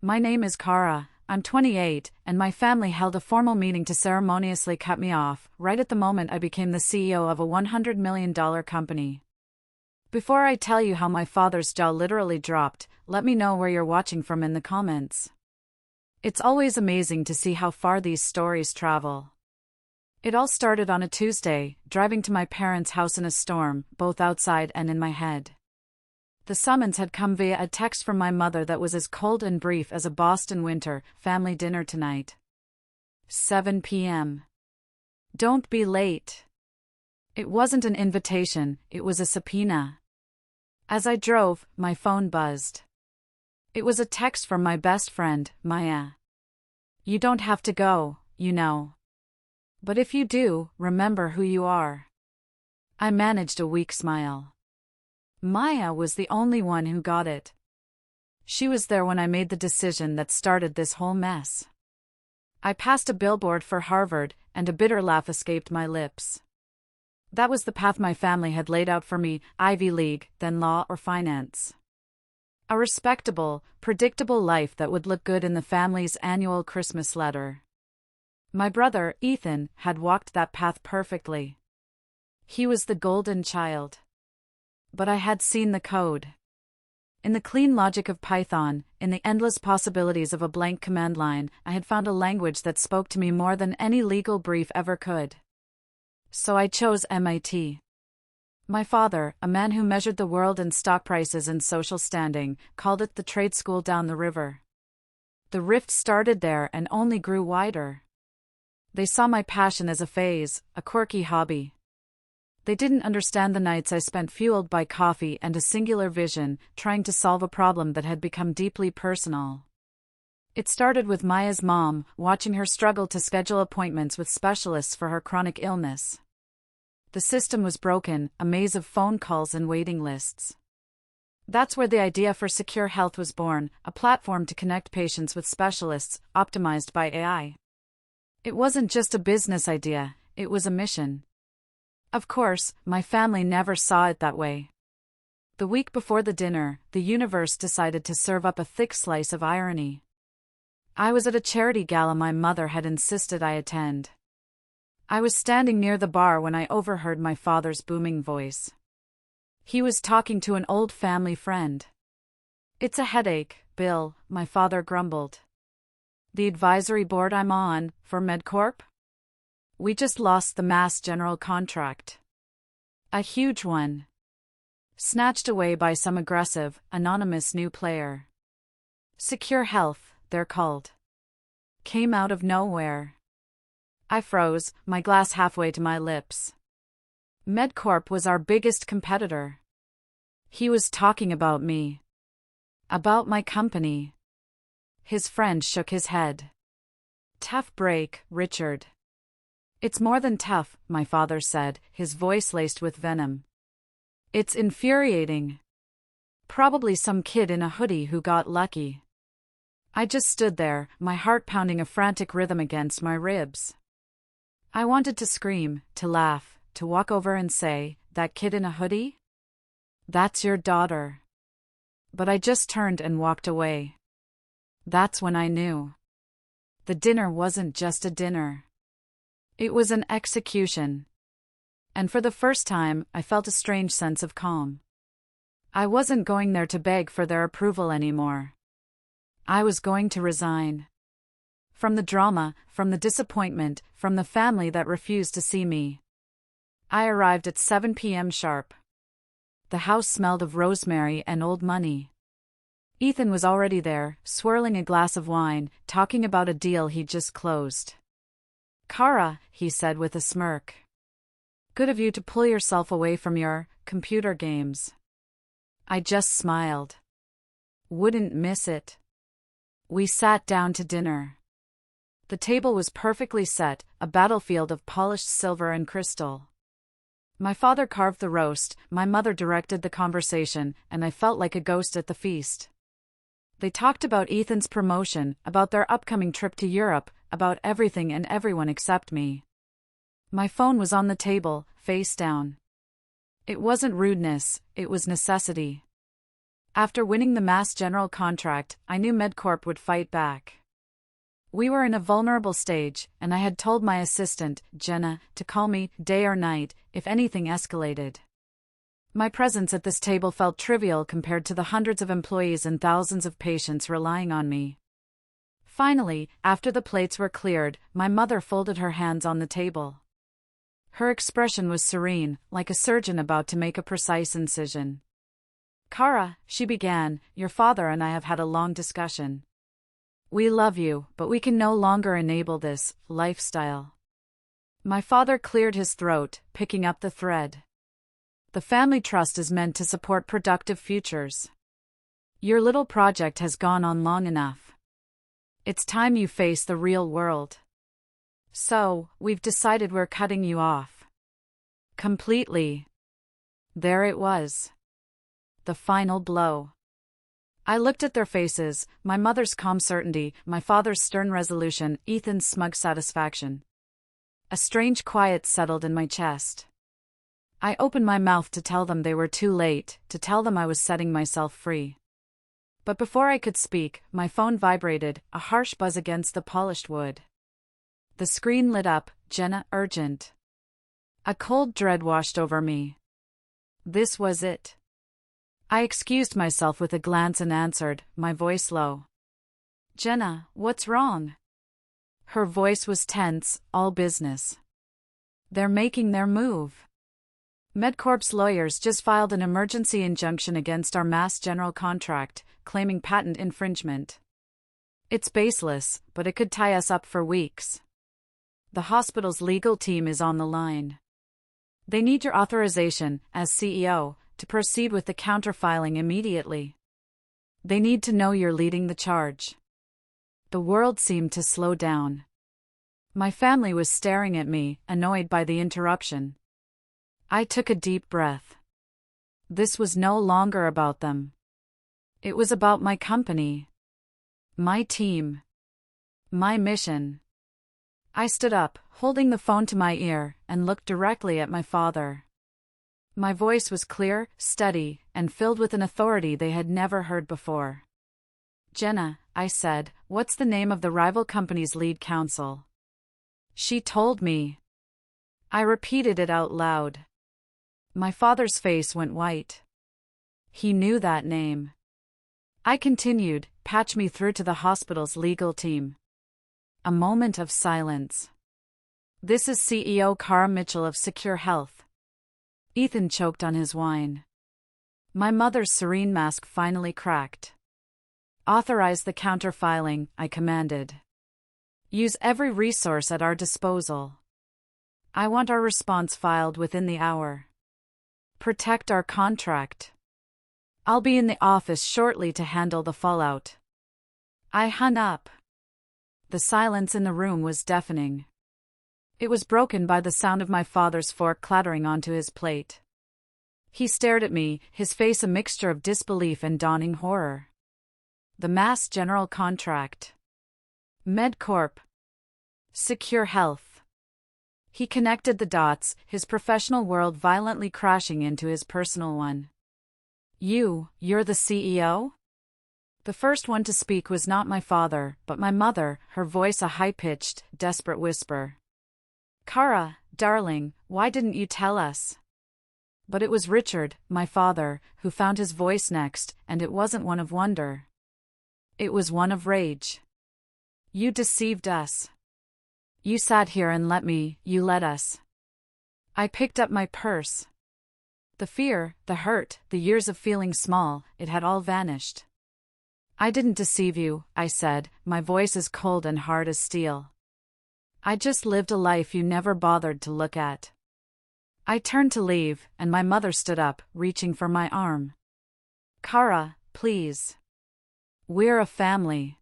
My name is CARA, I'm 28, and my family held a formal meeting to ceremoniously cut me off, right at the moment I became the CEO of a $100 million company. Before I tell you how my father's jaw literally dropped, let me know where you're watching from in the comments. It's always amazing to see how far these stories travel. It all started on a Tuesday, driving to my parents' house in a storm, both outside and in my head. The summons had come via a text from my mother that was as cold and brief as a Boston winter: family dinner tonight. 7 p.m. Don't be late. It wasn't an invitation, it was a subpoena. As I drove, my phone buzzed. It was a text from my best friend, Maya. You don't have to go, you know. But if you do, remember who you are. I managed a weak smile. Maya was the only one who got it. She was there when I made the decision that started this whole mess. I passed a billboard for Harvard, and a bitter laugh escaped my lips. That was the path my family had laid out for me: Ivy League, then law or finance. A respectable, predictable life that would look good in the family's annual Christmas letter. My brother, Ethan, had walked that path perfectly. He was the golden child. But I had seen the code. In the clean logic of Python, in the endless possibilities of a blank command line, I had found a language that spoke to me more than any legal brief ever could. So I chose MIT. My father, a man who measured the world in stock prices and social standing, called it the trade school down the river. The rift started there and only grew wider. They saw my passion as a phase, a quirky hobby. They didn't understand the nights I spent fueled by coffee and a singular vision, trying to solve a problem that had become deeply personal. It started with Maya's mom, watching her struggle to schedule appointments with specialists for her chronic illness. The system was broken, a maze of phone calls and waiting lists. That's where the idea for Secure Health was born, a platform to connect patients with specialists, optimized by AI. It wasn't just a business idea, it was a mission. Of course, my family never saw it that way. The week before the dinner, the universe decided to serve up a thick slice of irony. I was at a charity gala my mother had insisted I attend. I was standing near the bar when I overheard my father's booming voice. He was talking to an old family friend. "It's a headache, Bill," my father grumbled. "The advisory board I'm on, for MedCorp? We just lost the Mass General contract. A huge one. Snatched away by some aggressive, anonymous new player. Secure Health, they're called. Came out of nowhere." I froze, my glass halfway to my lips. MedCorp was our biggest competitor. He was talking about me. About my company. His friend shook his head. "Tough break, Richard." "It's more than tough," my father said, his voice laced with venom. "It's infuriating. Probably some kid in a hoodie who got lucky." I just stood there, my heart pounding a frantic rhythm against my ribs. I wanted to scream, to laugh, to walk over and say, "That kid in a hoodie? That's your daughter." But I just turned and walked away. That's when I knew. The dinner wasn't just a dinner. It was an execution. And for the first time, I felt a strange sense of calm. I wasn't going there to beg for their approval anymore. I was going to resign. From the drama, from the disappointment, from the family that refused to see me. I arrived at 7 p.m. sharp. The house smelled of rosemary and old money. Ethan was already there, swirling a glass of wine, talking about a deal he'd just closed. "CARA," he said with a smirk. "Good of you to pull yourself away from your computer games." I just smiled. Wouldn't miss it. We sat down to dinner. The table was perfectly set, a battlefield of polished silver and crystal. My father carved the roast, my mother directed the conversation, and I felt like a ghost at the feast. They talked about Ethan's promotion, about their upcoming trip to Europe, about everything and everyone except me. My phone was on the table, face down. It wasn't rudeness, it was necessity. After winning the Mass General contract, I knew MedCorp would fight back. We were in a vulnerable stage, and I had told my assistant, Jenna, to call me, day or night, if anything escalated. My presence at this table felt trivial compared to the hundreds of employees and thousands of patients relying on me. Finally, after the plates were cleared, my mother folded her hands on the table. Her expression was serene, like a surgeon about to make a precise incision. "CARA," she began, "your father and I have had a long discussion. We love you, but we can no longer enable this lifestyle." My father cleared his throat, picking up the thread. "The family trust is meant to support productive futures. Your little project has gone on long enough. It's time you face the real world. So, we've decided we're cutting you off. Completely." There it was. The final blow. I looked at their faces, my mother's calm certainty, my father's stern resolution, Ethan's smug satisfaction. A strange quiet settled in my chest. I opened my mouth to tell them they were too late, to tell them I was setting myself free. But before I could speak, my phone vibrated, a harsh buzz against the polished wood. The screen lit up, "Jenna, urgent." A cold dread washed over me. This was it. I excused myself with a glance and answered, my voice low. "Jenna, what's wrong?" Her voice was tense, all business. "They're making their move. MedCorp's lawyers just filed an emergency injunction against our Mass General contract, claiming patent infringement. It's baseless, but it could tie us up for weeks. The hospital's legal team is on the line. They need your authorization, as CEO, to proceed with the counterfiling immediately. They need to know you're leading the charge." The world seemed to slow down. My family was staring at me, annoyed by the interruption. I took a deep breath. This was no longer about them. It was about my company. My team. My mission. I stood up, holding the phone to my ear, and looked directly at my father. My voice was clear, steady, and filled with an authority they had never heard before. "Jenna," I said, "what's the name of the rival company's lead counsel?" She told me. I repeated it out loud. My father's face went white. He knew that name. I continued, "Patch me through to the hospital's legal team." A moment of silence. "This is CEO CARA Mitchell of Secure Health." Ethan choked on his wine. My mother's serene mask finally cracked. "Authorize the counterfiling," I commanded. "Use every resource at our disposal. I want our response filed within the hour. Protect our contract. I'll be in the office shortly to handle the fallout." I hung up. The silence in the room was deafening. It was broken by the sound of my father's fork clattering onto his plate. He stared at me, his face a mixture of disbelief and dawning horror. The Mass General contract. MedCorp. Secure Health. He connected the dots, his professional world violently crashing into his personal one. You're the CEO?" The first one to speak was not my father, but my mother, her voice a high-pitched, desperate whisper. "CARA, darling, why didn't you tell us?" But it was Richard, my father, who found his voice next, and it wasn't one of wonder. It was one of rage. "You deceived us. You sat here and you let us." I picked up my purse. The fear, the hurt, the years of feeling small, it had all vanished. "I didn't deceive you," I said, my voice as cold and hard as steel. "I just lived a life you never bothered to look at." I turned to leave, and my mother stood up, reaching for my arm. "CARA, please. We're a family."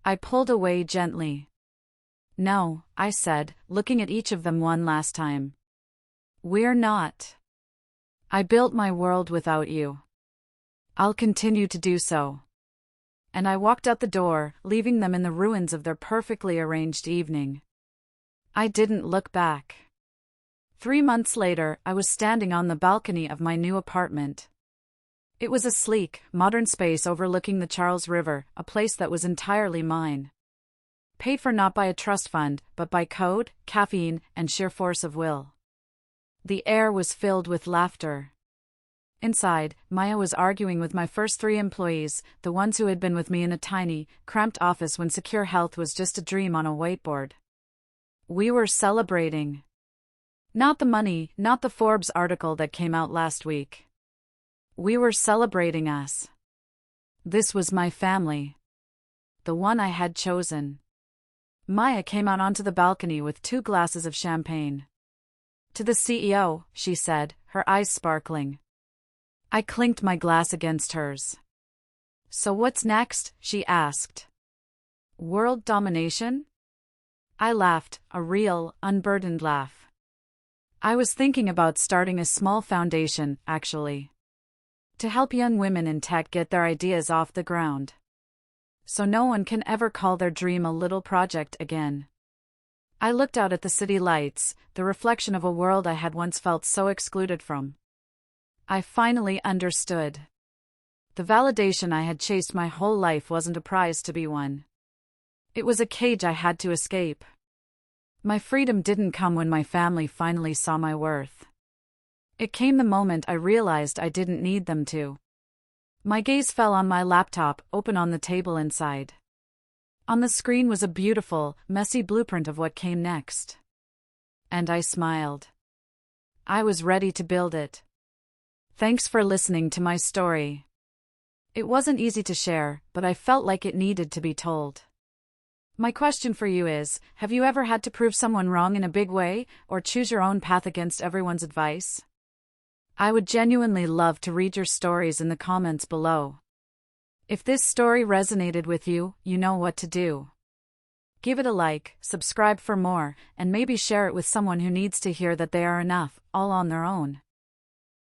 I pulled away gently. "No," I said, looking at each of them one last time. "We're not. I built my world without you. I'll continue to do so." And I walked out the door, leaving them in the ruins of their perfectly arranged evening. I didn't look back. 3 months later, I was standing on the balcony of my new apartment. It was a sleek, modern space overlooking the Charles River, a place that was entirely mine. Paid for not by a trust fund, but by code, caffeine, and sheer force of will. The air was filled with laughter. Inside, Maya was arguing with my first 3 employees, the ones who had been with me in a tiny, cramped office when secure health was just a dream on a whiteboard. We were celebrating. Not the money, not the Forbes article that came out last week. We were celebrating us. This was my family. The one I had chosen. Maya came out onto the balcony with 2 glasses of champagne. To the CEO, she said, her eyes sparkling. I clinked my glass against hers. So what's next? She asked. World domination? I laughed, a real, unburdened laugh. I was thinking about starting a small foundation, actually. To help young women in tech get their ideas off the ground. So no one can ever call their dream a little project again. I looked out at the city lights, the reflection of a world I had once felt so excluded from. I finally understood. The validation I had chased my whole life wasn't a prize to be won. It was a cage I had to escape. My freedom didn't come when my family finally saw my worth. It came the moment I realized I didn't need them to. My gaze fell on my laptop, open on the table inside. On the screen was a beautiful, messy blueprint of what came next. And I smiled. I was ready to build it. Thanks for listening to my story. It wasn't easy to share, but I felt like it needed to be told. My question for you is, have you ever had to prove someone wrong in a big way, or choose your own path against everyone's advice? I would genuinely love to read your stories in the comments below. If this story resonated with you, you know what to do. Give it a like, subscribe for more, and maybe share it with someone who needs to hear that they are enough, all on their own.